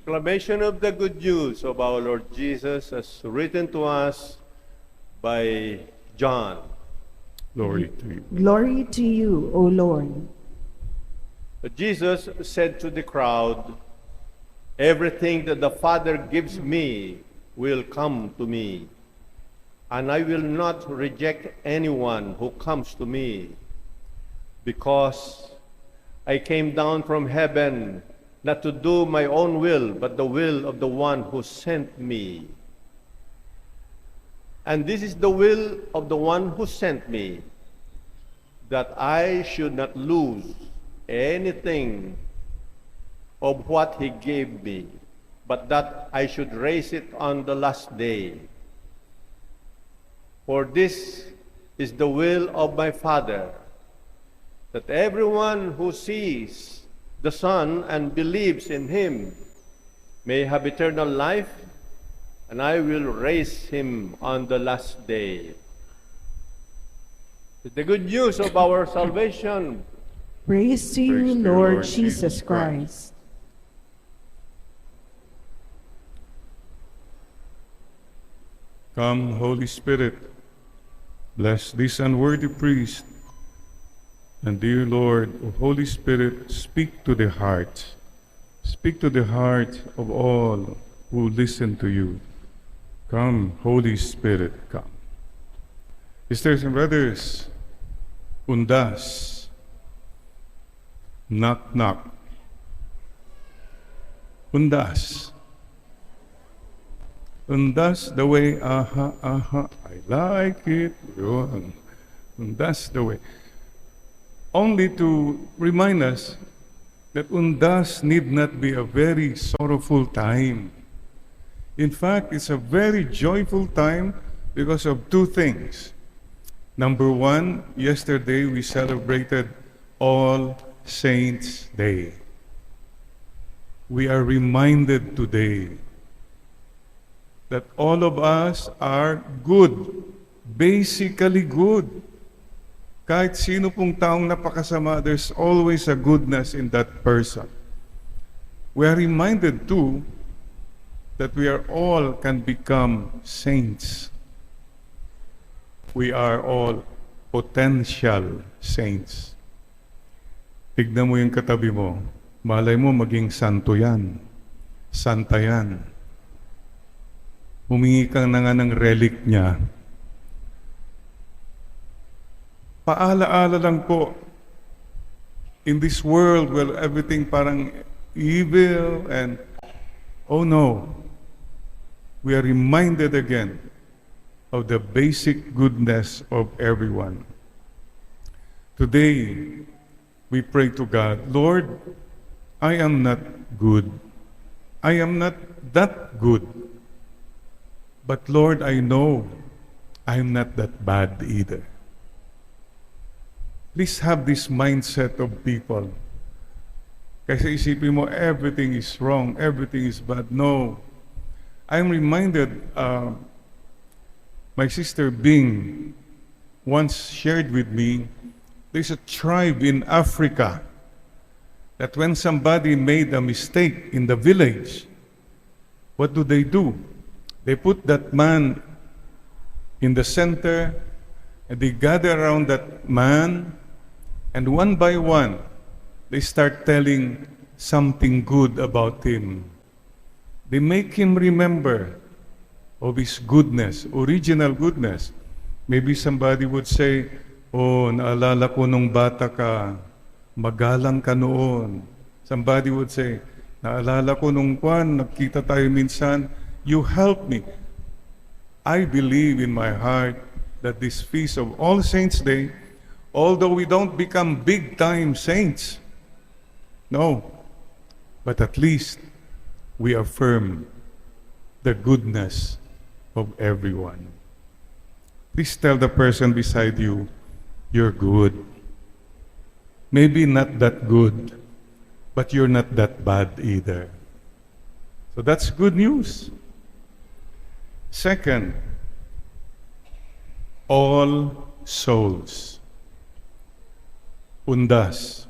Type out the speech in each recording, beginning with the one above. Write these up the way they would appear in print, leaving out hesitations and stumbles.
Proclamation of the good news of our Lord Jesus as written to us by John. Glory to you. Glory to you, O Lord. But Jesus said to the crowd, "Everything that the Father gives me will come to me, and I will not reject anyone who comes to me, because I came down from heaven not to do my own will, but the will of the one who sent me. And this is the will of the one who sent me, that I should not lose anything of what he gave me, but that I should raise it on the last day. For this is the will of my Father, that everyone who sees the Son and believes in him may have eternal life, and I will raise him on the last day." It's the good news of our salvation. Praise to you, Praise to you, Lord Lord Jesus Jesus Christ. Come, Holy Spirit, bless this unworthy priest. And dear Lord, O Holy Spirit, speak to the heart. Speak to the heart of all who listen to you. Come, Holy Spirit, come. Sisters and brothers, undas, knock, knock. Undas. Undas the way, aha, aha, I like it. Yun. Undas the way. Only to remind us that undas need not be a very sorrowful time. In fact, it's a very joyful time because of two things. Number one, yesterday we celebrated All Saints' Day. We are reminded today that all of us are good, basically good. Kahit sino pong taong napakasama, there's always a goodness in that person. We are reminded too that we are all can become saints. We are all potential saints. Tignan mo yung katabi mo. Malay mo maging santo yan. Santa yan. Humingi ka na nga ng relic niya. Paala-ala lang po, in this world where everything parang evil and, oh no, we are reminded again of the basic goodness of everyone. Today, we pray to God, Lord, I am not good. I am not that good. But Lord, I know I am not that bad either. Please have this mindset of people. Kasi isipin mo, everything is wrong, everything is bad. No. I'm reminded, my sister Bing once shared with me, there's a tribe in Africa that when somebody made a mistake in the village, what do? They put that man in the center, and they gather around that man, and one by one, they start telling something good about him. They make him remember of his goodness, original goodness. Maybe somebody would say, oh, naalala ko nung bata ka, magalang ka noon. Somebody would say, naalala ko nung nagkita tayo minsan, you helped me. I believe in my heart that this feast of All Saints' Day, although we don't become big-time saints, no, but at least we affirm the goodness of everyone. Please tell the person beside you, you're good. Maybe not that good, but you're not that bad either. So that's good news. Second, all souls. Undas.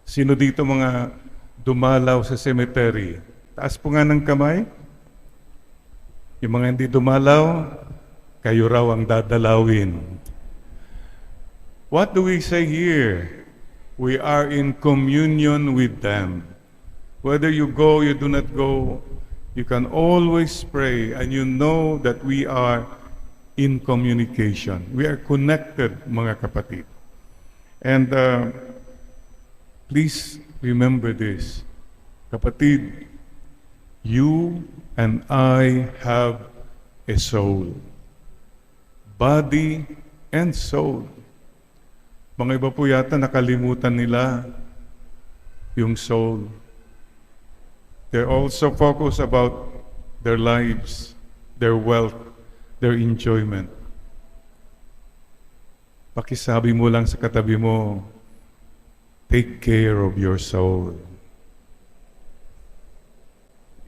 Sino dito mga dumalaw sa cemetery? Taas po nga ng kamay. Yung mga hindi dumalaw, kayo raw ang dadalawin. What do we say here? We are in communion with them. Whether you go, you do not go, you can always pray and you know that we are in communication. We are connected, mga kapatid. And please remember this. Kapatid, you and I have a soul. Body and soul. Mga iba po yata nakalimutan nila yung soul. They're also focused about their lives, their wealth, their enjoyment. Pakisabi mo lang sa katabi mo, take care of your soul.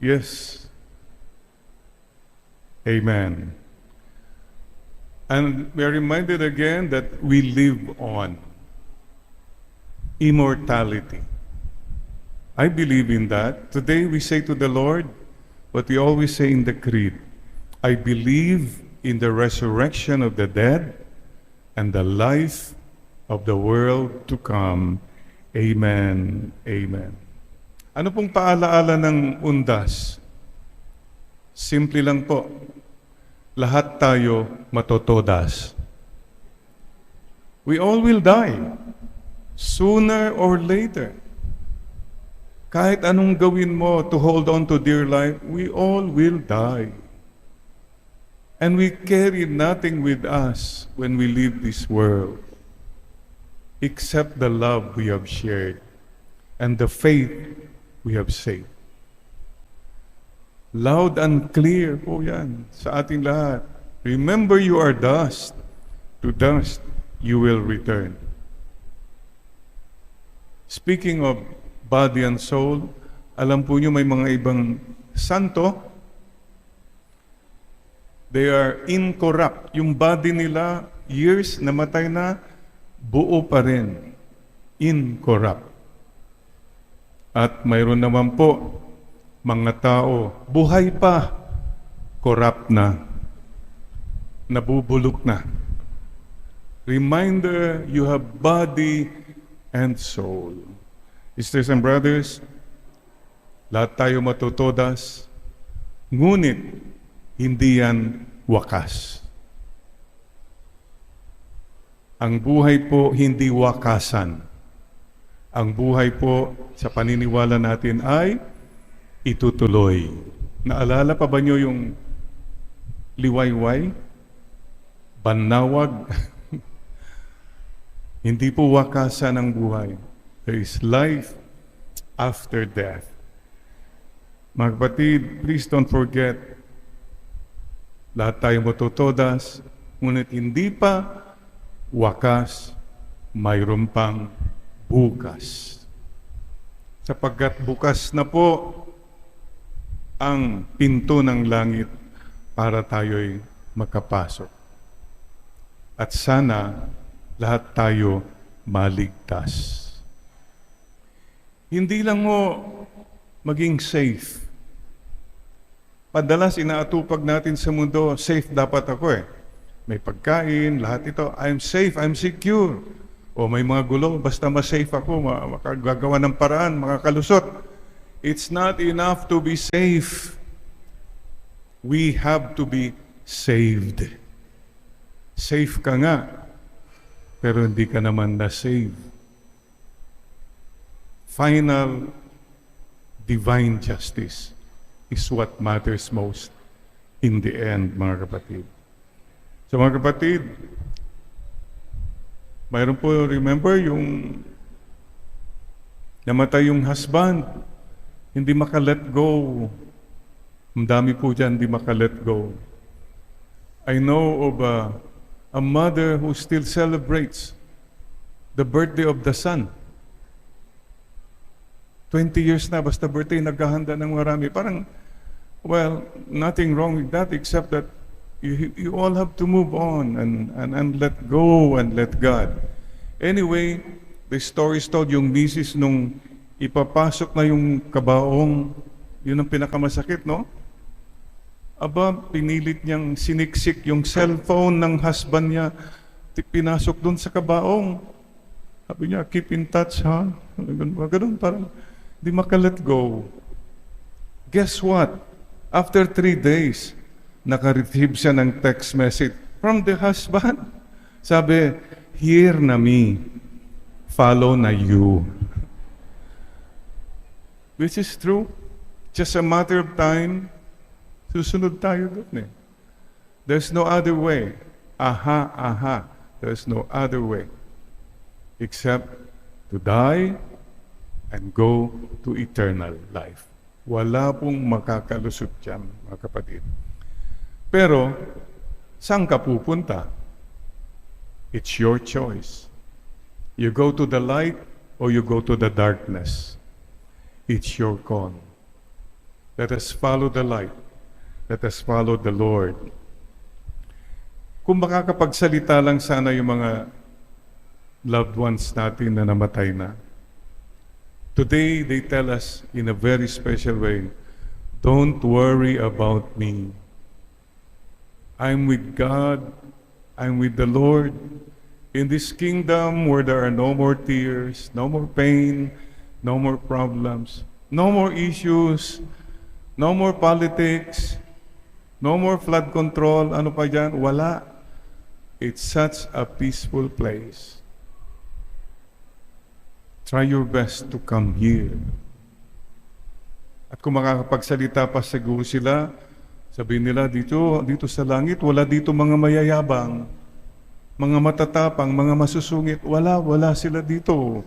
Yes. Amen. And we are reminded again that we live on immortality. I believe in that. Today we say to the Lord what we always say in the Creed. I believe in the resurrection of the dead and the life of the world to come. Amen. Amen. Ano pong paalaala ng undas? Simple lang po. Lahat tayo matotodas. We all will die, sooner or later. Kahit anong gawin mo to hold on to dear life, we all will die. And we carry nothing with us when we leave this world, except the love we have shared and the faith we have saved. Loud and clear po yan sa ating lahat. Remember you are dust. To dust you will return. Speaking of body and soul, alam po nyo may mga ibang santo, they are incorrupt. Yung body nila, years, namatay na, buo pa rin. Incorrupt. At mayroon naman po, mga tao, buhay pa, corrupt na, nabubulok na. Reminder, you have body and soul. Sisters and brothers, lahat tayo matutodas, ngunit hindi yan wakas. Ang buhay po hindi wakasan. Ang buhay po sa paniniwala natin ay itutuloy. Naalala pa ba nyo yung liwayway? Banawag? Hindi po wakasan ang buhay. There is life after death. Mga kapatid, please don't forget, lahat tayo matutodas, ngunit hindi pa wakas, mayroon pang bukas. Sapagkat bukas na po ang pinto ng langit para tayo'y makapasok. At sana lahat tayo maligtas. Hindi lang mo maging safe. Padalas inaatupag natin sa mundo, safe dapat ako eh. May pagkain, lahat ito, I'm safe, I'm secure. O may mga gulo, basta ma-safe ako, makagagawa ng paraan, makakalusot. It's not enough to be safe. We have to be saved. Safe ka nga, pero hindi ka naman na-save. Final divine justice is what matters most in the end, mga kapatid. So mga kapatid, mayroon po, remember, yung namatay yung husband, hindi maka-let go. Ang dami po dyan, hindi maka-let go. I know of a mother who still celebrates the birthday of the son. 20 years na, basta birthday, naghahanda ng marami. Parang, well, nothing wrong with that except that you all have to move on and let go and let God. Anyway, the story is told, yung misis nung ipapasok na yung kabaong Yun ang pinakamasakit, no? Aba, pinilit niyang siniksik yung cellphone ng husband niya. Pinasok doon sa kabaong. Sabi niya, keep in touch, ha? Ganun, parang di makalet go. Guess what? After 3 days, naka-receive siya ng text message from the husband. Sabi, hear na me, follow na you. Which is true. Just a matter of time, susunod tayo doon eh. There's no other way. Aha. There's no other way except to die and go to eternal life. Wala pong makakalusot dyan, mga kapatid. Pero, saan ka pupunta? It's your choice. You go to the light or you go to the darkness. It's your call. Let us follow the light. Let us follow the Lord. Kung makakapagsalita lang sana yung mga loved ones natin na namatay na. Today, they tell us in a very special way, don't worry about me. I'm with God. I'm with the Lord. In this kingdom where there are no more tears, no more pain, no more problems, no more issues, no more politics, no more flood control, ano pa dyan? Wala. It's such a peaceful place. Try your best to come here. At kung makakapagsalita pa siguro sila, sabihin nila, dito sa langit, wala dito mga mayayabang, mga matatapang, mga masusungit. Wala sila dito.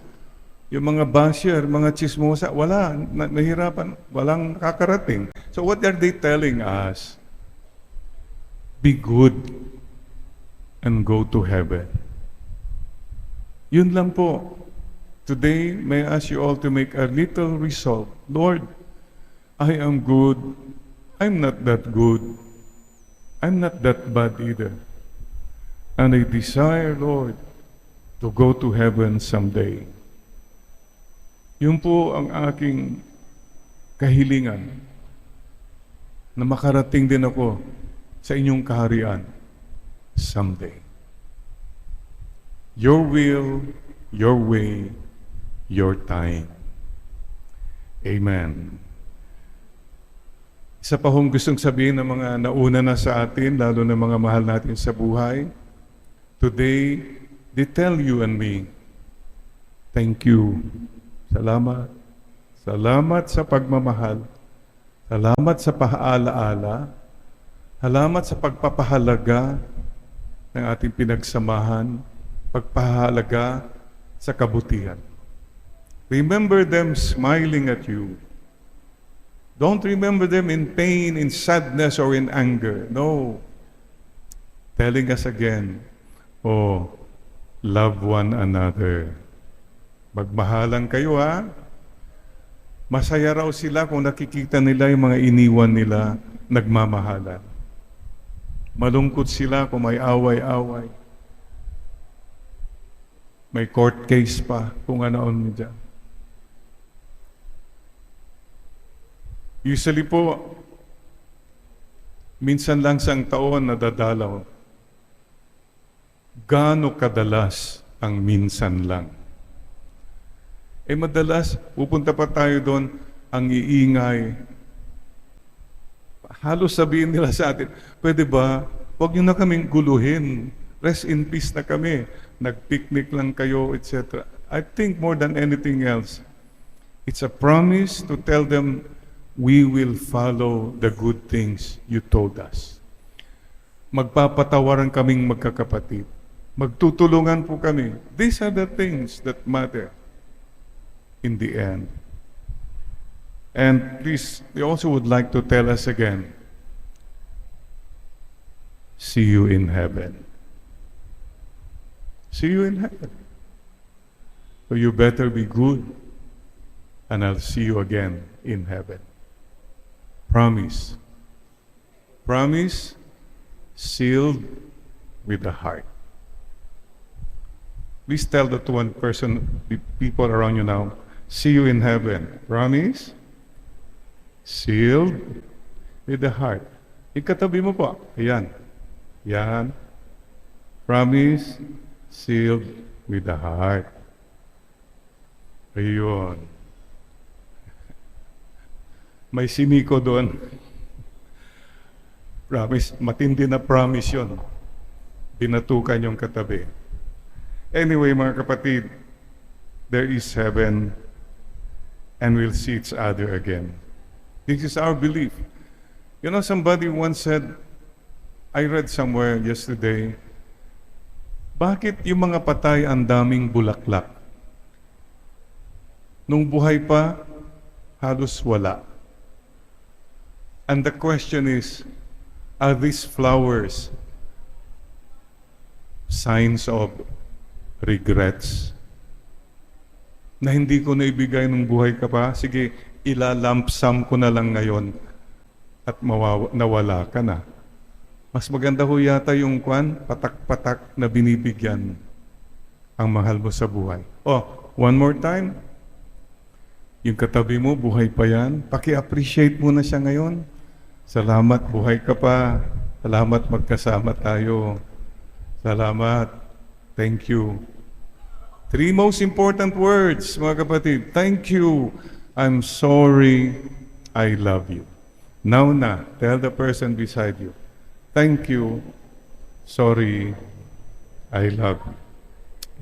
Yung mga basher, mga chismosa, wala, nahirapan, walang kakarating. So what are they telling us? Be good and go to heaven. Yun lang po. Today, may I ask you all to make a little resolve. Lord, I am good. I'm not that good. I'm not that bad either. And I desire, Lord, to go to heaven someday. Yun po ang aking kahilingan na makarating din ako sa inyong kaharian someday. Your will, your way, your time. Amen. Isa pa hong gustong sabihin ng mga nauna na sa atin, lalo na mga mahal natin sa buhay. Today, they tell you and me, thank you. Salamat. Salamat sa pagmamahal. Salamat sa paalaala. Salamat sa pagpapahalaga ng ating pinagsamahan. Pagpahalaga sa kabutihan. Remember them smiling at you. Don't remember them in pain, in sadness, or in anger. No. Telling us again, oh, love one another. Magmahalan kayo, ha? Masaya raw sila kung nakikita nila yung mga iniwan nila nagmamahalan. Malungkot sila kung may away-away. May court case pa kung ano-ano dyan. Usually po, minsan lang sa taon nadadalaw. Gaano kadalas ang minsan lang? Madalas, pupunta pa tayo doon, ang iingay. Halos sabihin nila sa atin, pwede ba, huwag niyo na kaming guluhin. Rest in peace na kami. Nag-picnic lang kayo, etc. I think more than anything else, it's a promise to tell them, we will follow the good things you told us. Magpapatawaran kaming magkakapatid. Magtutulungan po kami. These are the things that matter in the end. And please, we also would like to tell us again, see you in heaven. See you in heaven. So you better be good, and I'll see you again in heaven. Promise. Promise sealed with the heart. Please tell that one person, the people around you now, see you in heaven. Promise? sealed with the heart. Ikatabi mo po. Ayan. Yan. Promise, sealed with the heart. Ayun. May simiko doon. Promise, matindi na promise yun. Binatukan yung katabi. Anyway, mga kapatid, there is heaven and we'll see each other again. This is our belief. You know, somebody once said, I read somewhere yesterday, bakit yung mga patay ang daming bulaklak? Nung buhay pa, halos wala. And the question is, are these flowers signs of regrets? Na hindi ko naibigay nung buhay ka pa, sige, ilalampsam ko na lang ngayon at nawala ka na. Mas maganda ho yata yung patak-patak na binibigyan ang mahal mo sa buhay. Oh, one more time. Yung katabi mo, buhay pa yan. Paki-appreciate mo na siya ngayon. Salamat, buhay ka pa. Salamat, magkasama tayo. Salamat. Thank you. 3 most important words, mga kapatid. Thank you. I'm sorry. I love you. Now na, tell the person beside you. Thank you. Sorry. I love you.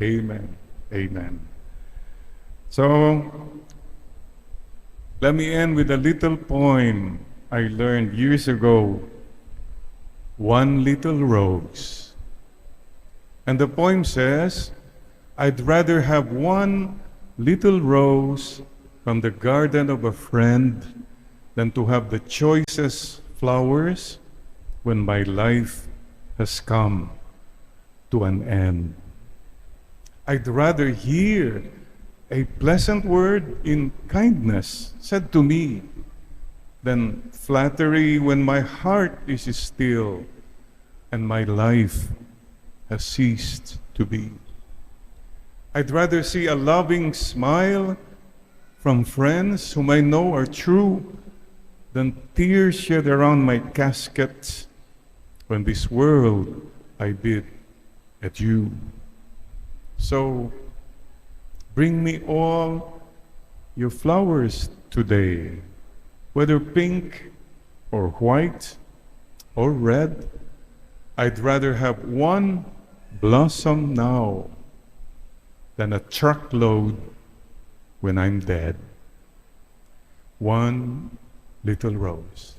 Amen. Amen. So, let me end with a little poem I learned years ago. One little rose. And the poem says, I'd rather have one little rose from the garden of a friend than to have the choicest flowers when my life has come to an end. I'd rather hear a pleasant word in kindness said to me than flattery when my heart is still and my life has ceased to be. I'd rather see a loving smile from friends whom I know are true than tears shed around my casket when this world I bid adieu. So, bring me all your flowers today, whether pink or white or red. I'd rather have one blossom now than a truckload when I'm dead. One little rose.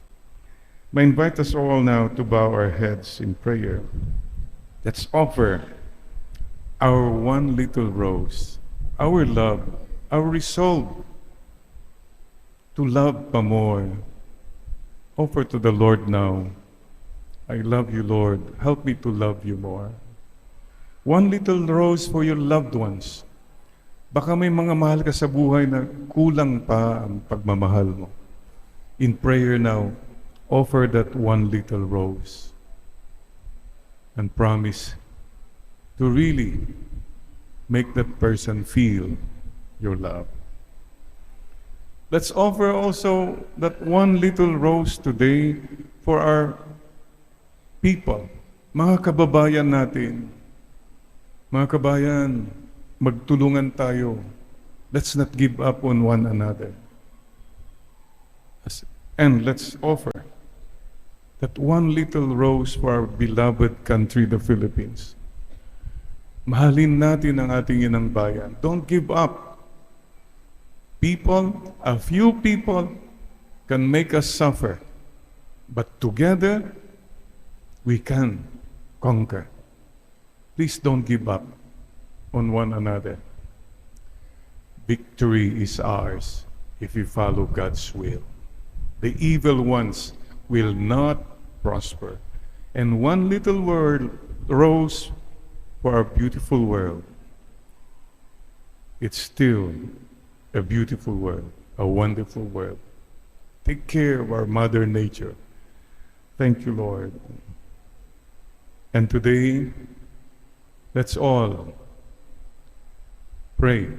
I invite us all now to bow our heads in prayer. Let's offer our one little rose, our love, our resolve to love pa more. Offer to the Lord now. I love you, Lord. Help me to love you more. One little rose for your loved ones. Baka may mga mahal ka sa buhay na kulang pa ang pagmamahal mo. In prayer now, offer that one little rose and promise to really make that person feel your love. Let's offer also that one little rose today for our people, mga kababayan natin. Mga kabayan, magtulungan tayo. Let's not give up on one another. And let's offer that one little rose for our beloved country, the Philippines. Mahalin natin ang ating inang bayan. Don't give up. People, a few people can make us suffer. But together, we can conquer. Please don't give up on one another. Victory is ours if we follow God's will. The evil ones will not prosper. And one little word rose for our beautiful world. It's still a beautiful world, a wonderful world. Take care of our Mother Nature. Thank you, Lord. And today, let's all pray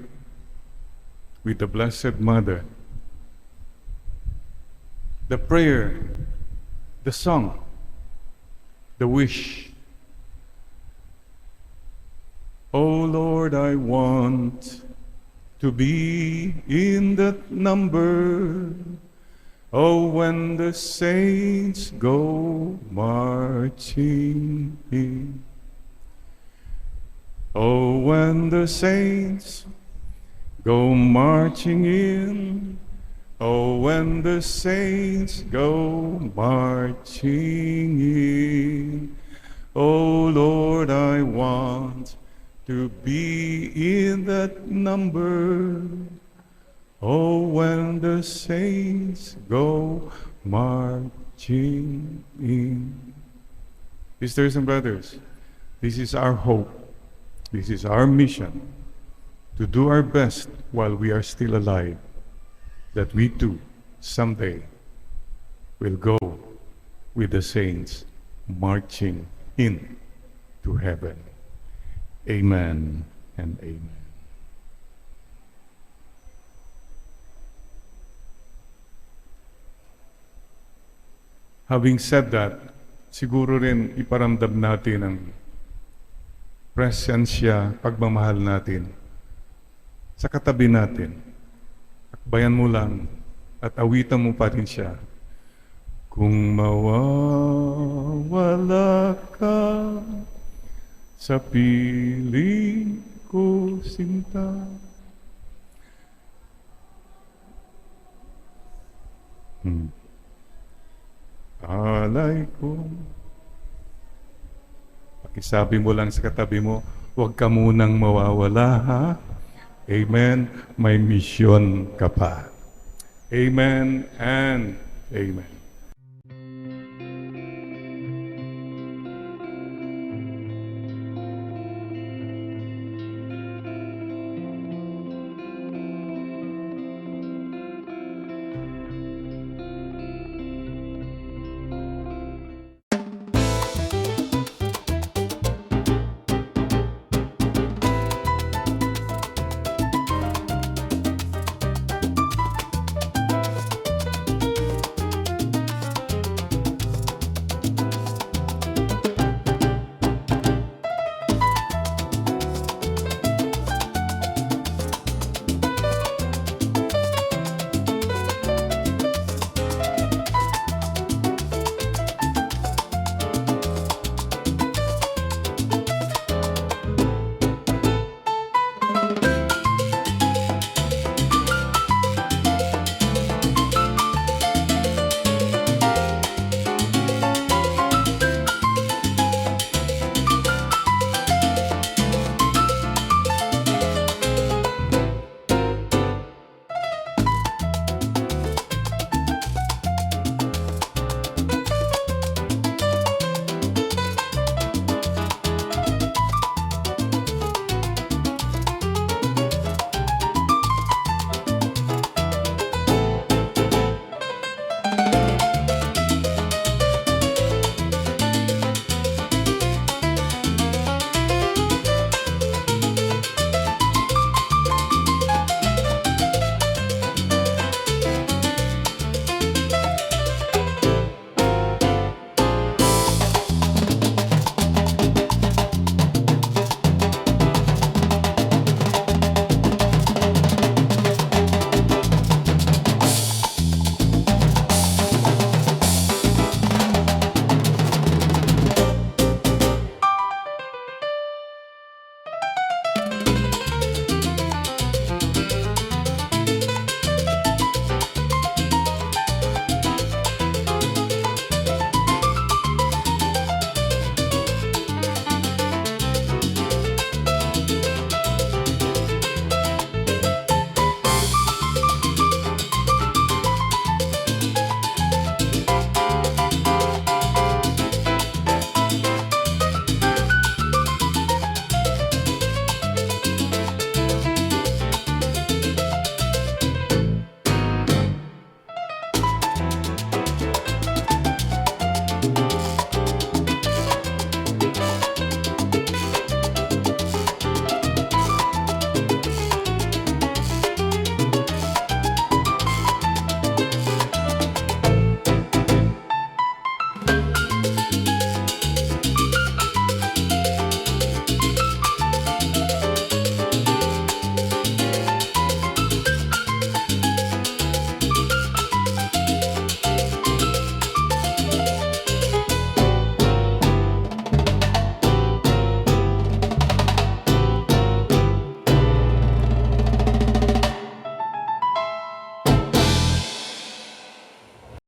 with the Blessed Mother the prayer, the song, the wish. Oh Lord, I want to be in that number. Oh, when the saints go marching in. Oh, when the saints go marching in. Oh, when the saints go marching in. Oh, Lord, I want to be in that number. Oh, when the saints go marching in. Sisters and brothers, this is our hope. This is our mission, to do our best while we are still alive, that we too, someday, will go with the saints marching in to heaven. Amen and amen. Having said that, siguro rin iparamdam natin ang presensya, pagmamahal natin sa katabi natin. Akbayan mo lang at awitan mo pa rin siya. Kung mawawala ka sa piling ko, sinta. Alay ko. Pakisabi mo lang sa katabi mo, huwag ka munang mawawala, ha? Amen. May misyon ka pa. Amen and amen.